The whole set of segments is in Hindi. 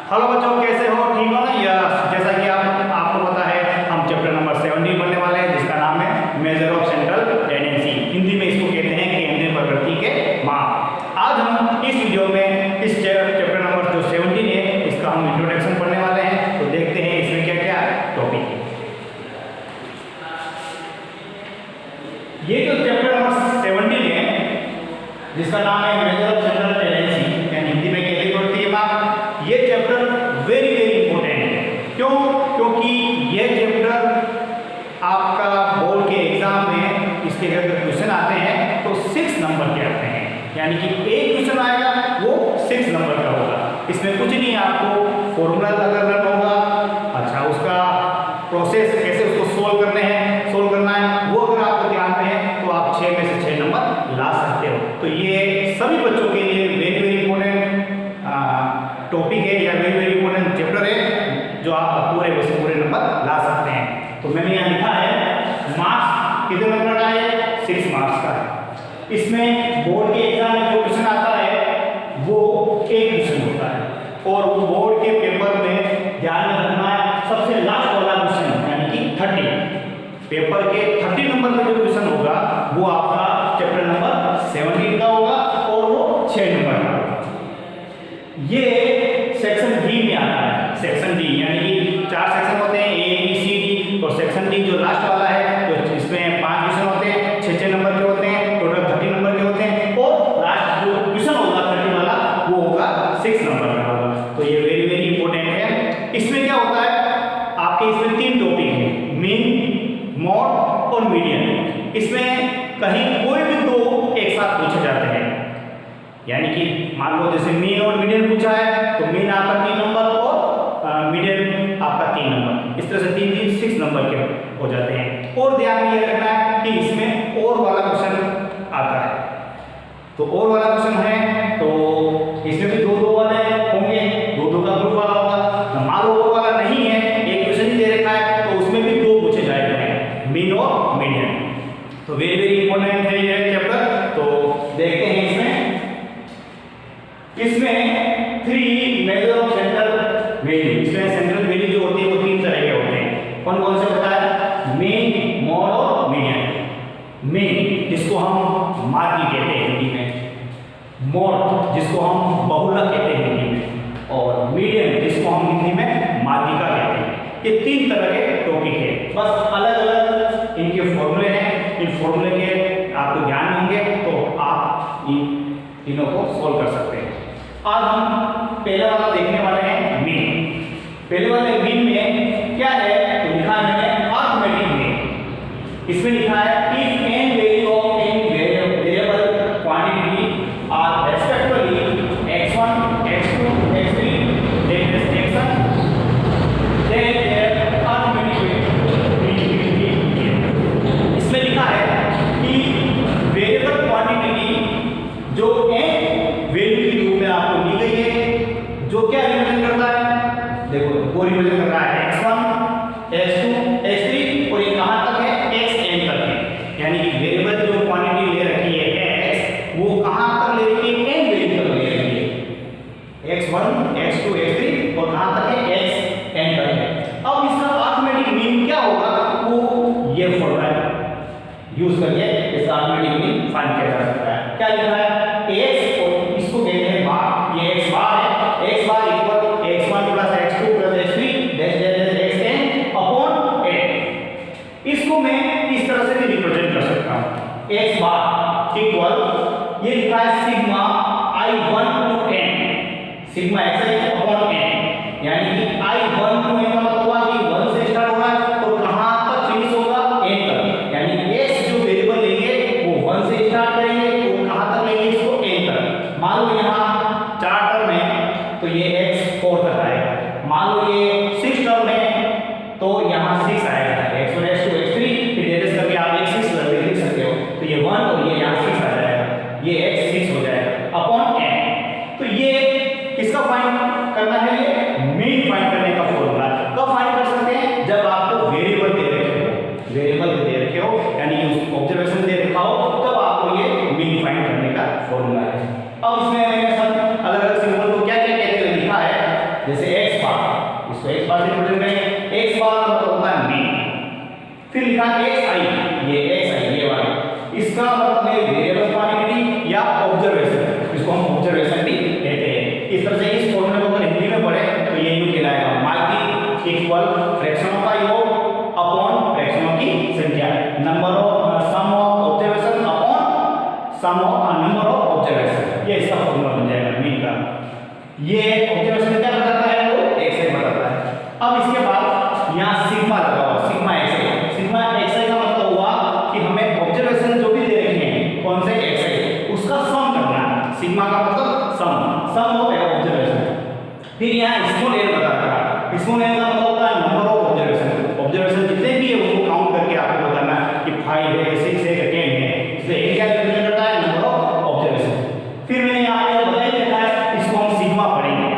हेलो बच्चों, कैसे हो? ठीक हो ना? जैसा कि आपको पता है, हम चैप्टर नंबर 17 पढ़ने वाले हैं, जिसका नाम है measure of central tendency. Hindi में इसको कहते हैं केंद्रीय प्रकृति के माप। आज हम इस वीडियो में इस चैप्टर नंबर जो 17 है, इसका हम इंट्रोडक्शन पढ़ने वाले हैं। तो देखते हैं इसमें क्या क्या टॉपिक है। ये जो चैप्टर नंबर 17 है, जिसका नाम है मेजर ऑफ सेंट्रल टेंडेंसी, यानी हिंदी में केंद्रीय प्रकृति के माप, ये चैप्टर वेरी वेरी इंपॉर्टेंट है। क्यों? क्योंकि ये चैप्टर आपका बोर्ड के एग्जाम में इसके अगर क्वेश्चन आते हैं तो 6 नंबर के आते हैं, यानी कि एक क्वेश्चन आएगा वो 6 नंबर का होगा। इसमें कुछ नहीं, आपको फॉर्मूला करना होगा, अच्छा उसका प्रोसेस कैसे उसको सोल्व करना है, वो अगर आपको ध्यान में है तो आप 6 में से 6 नंबर ला सकते हो। तो ये सभी बच्चों के लिए वेरी वेरी इंपॉर्टेंट टॉपिक है या वेरी वेरी इंपॉर्टेंट चैप्टर है, जो आप पूरे में से पूरे नंबर ला सकते हैं। तो मैंने यहाँ लिखा है मार्क्स कितने नंबर का है? 6 मार्क्स का है। इसमें बोर्ड के एग्जाम में जो क्वेश्चन आता है वो एक क्वेश्चन होता है, और वो बोर्ड के पेपर में ध्यान में रखना है सबसे लास्ट वाला क्वेश्चन, यानी कि 30 पेपर के 30 नंबर में जो क्वेश्चन होगा वो आपका चैप्टर नंबर 17 का होगा, और वो 6 नंबर का होगा। ये सेक्शन डी में आता है। सेक्शन डी यानी कि 4 सेक्शन होते हैं, ए बी सी डी, और सेक्शन डी जो लास्ट वाला है तो इसमें 5 क्वेश्चन होते हैं, 6 नंबर के होते हैं, टोटल 30 नंबर के होते हैं, और लास्ट जो क्वेश्चन होगा 30 वाला वो होगा 6 नंबर का होगा। तो ये वेरी वेरी इंपॉर्टेंट है। इसमें क्या होता है, आपके इसमें 3 टॉपिक है, मीन, मॉड और मीडियन। इसमें कहीं कोई भी 2 एक साथ पूछे जाते हैं, यानी कि मान लो जैसे मीन और मीडियन पूछा है तो मीन आपका 3 नंबर और मीडियन आपका 3 नंबर, इस तरह से 3 6 नंबर के हो जाते हैं। और ध्यान में ये रखना है कि इसमें और वाला क्वेश्चन आता है, तो और वाला क्वेश्चन है तो इसमें भी 2 वाले होंगे, 2 का ग्रुप वाला होगा। मान लो और वाला नहीं है, एक क्वेश्चन ही दे रखा है तो उसमें भी 2 पूछे जाएंगे, मीन और मीडियन। तो वेरी वेरी इंपॉर्टेंट है ये चैप्टर। तो देखते हैं इसमें 3 मेजर ऑफ सेंट्रल वैल्यू। इसमें सेंट्रल वैल्यू जो होती है वो 3 तरह के होते हैं। कौन कौन से होता है? मीन, मॉड और मीडियन। मीन जिसको हम माध्य कहते हैं हिंदी में, मॉड जिसको हम बहुलक कहते हैं हिंदी में, और मीडियन जिसको हम हिंदी में माध्यिका कहते हैं। ये 3 तरह के टॉपिक है, बस अलग अलग इनके फॉर्मूले हैं। इन फॉर्मूले के आपको ध्यान होंगे तो आप इन तीनों को सोल्व कर सकते हैं। आज हम पहला वाला देखने वाले हैं, मीन। पहले वाले मीन में क्या है तो लिखा है मैंने अर्थमेटिक मीन। इसमें लिखा है if n value of n variable quantity are respectively x1 x2 x3 then xn then their arithmetic mean। इसमें लिखा है कि वेरिएबल क्वांटिटी जो n वैल्यू के रूप में आपको दी गई है, जो क्या रिप्रेजेंट करता है, देखो वो रिप्रेजेंट कर रहा है x1 x2 x3, और ये कहां तक है? xn तक है। यानी कि वेरिएबल जो क्वांटिटी ले रखी है x, वो कहां तक ले रखी है? n वैल्यू तक ले रखी है, x1 x2 x3, और कहां तक है? xn तक है। अब इसका अर्थमेटिक मीन क्या होगा, वो ये फॉर्मूला यूज करके इसका अर्थमेटिक मीन फाइंड किया जा सकता है। क्या लिखा है? x, और इसको कहते हैं बार, ये x बार है, x बार equal x1 plus x2 plus x3 xn upon n। इसको मैं इस तरह से भी रिप्रेजेंट कर सकता हूं, x बार इक्वल, ये लिखा है sigma i1 to n, sigma xi upon n, यानी कि i1 टू n का मतलब हुआ कि 1 से स्टार्ट हो रहा है तो कहां तक फिनिश होगा? n तक। यानी x जो वेरिएबल लेंगे वो 1 से स्टार्ट करेंगे तो कहां तक लेंगे? इसको n तक। मान लो यहाँ 4 टर्म है तो ये x 4 तक आएगा। मान लो ये 6 टर्म है तो यहाँ 6 आएगा, x1 x2 x3, फिर डिवाइड करके आप x6 लिख सकते हो, तो ये 1 और ये यहाँ 6 आ जाएगा, ये x6 हो जाएगा अपॉन n। तो ये किसका फाइंड करना है? ये मीन फाइंड करने का फॉर्मूला। कब फाइंड कर सकते हैं? जब आपको वेरिएबल दे रखे हो, वेरिएबल दे रखे हो यानी कि उसको ऑब्जर्वेशन दे रखा हो, तब आपको ये मीन फाइंड करने का फॉर्मूला है। अब इसमें मैंने सब अलग अलग सिंबल को क्या क्या कहते हुए लिखा है जैसे x बार, इसको x बार से रिप्रेजेंट करेंगे। x बार का मतलब होता है मीन। फिर लिखा xi, ये xi ये वाला, इसका मतलब है वेरिएबल क्वांटिटी या ऑब्जर्वेशन, इसको हम ऑब्जर्वेशन भी कहते हैं। इस तरह से इस फॉर्मूले को अगर हिंदी में पढ़े तो ये यूं कहलाएगा माइटी इक्वल फ्रैक्शनों का योग अपॉन फ्रैक्शनों की संख्या, number of sum of observation upon sum of number of observation, ये इसका फॉर्मूला बन जाएगा मीन का। ये ऑब्जर्वेशन क्या बताता है, वो xi बताता है। अब इसके बाद यहाँ सिग्मा लगा हुआ, सिग्मा xi, सिग्मा xi का मतलब हुआ कि हमें ऑब्जर्वेशन जो भी दे रखे हैं कौन से xi, उसका सम करना है। सिग्मा का मतलब सम ऑफ ऑब्जर्वेशन। फिर यहाँ स्मॉल एल बता रहा है, स्मॉल एल का मतलब होता है नंबर ऑफ ऑब्जर्वेशन, ऑब्जर्वेशन जितने भी है उनको काउंट करके आपको बताना है कि 5 है 6 है 10 है, इसलिए ए क्या रिप्रेजेंट करता है, नंबर ऑफ ऑब्जर्वेशन। फिर मैंने यहाँ पे बताया देता है, इसको हम सिग्मा पढ़ेंगे,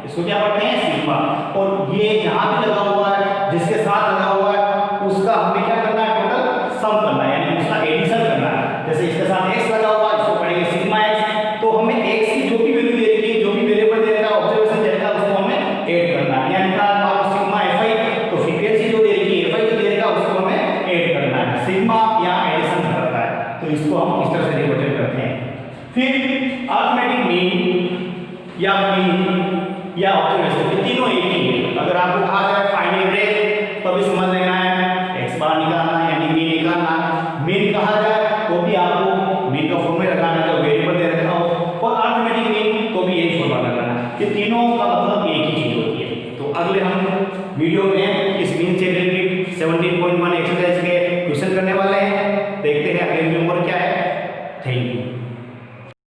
इसको क्या पढ़ते हैं, सिग्मा। और ये जहां भी लगा हुआ है, जिसके साथ लगा हुआ है, उसका हमें क्या करना है, टोटल सम करना है, यानी उसका एडिशन करना है। जैसे इसके साथ x लगा हुआ है, इसको पढ़ेंगे सिग्मा x, तो हमें x की जो भी वैल्यू दे रखी है, जो भी वेरिएबल दे रखा है, ऑब्जर्वेशन दे रखा है, उसको हमें ऐड करना है। यानी का सिग्मा fi, तो फ्रीक्वेंसी जो दे रखी है fi जो दे रखा है, उसको हमें ऐड करना है। सिग्मा या एडिशन करता है, तो इसको हम इस तरह से रिप्रेजेंट करते हैं। फिर अरिथमेटिक मीन या मीन या ऑब्जर्वेशन, ये तीनों एक ही है। अगर आपको कहा जाए फाइंड एवरेज तो भी समझ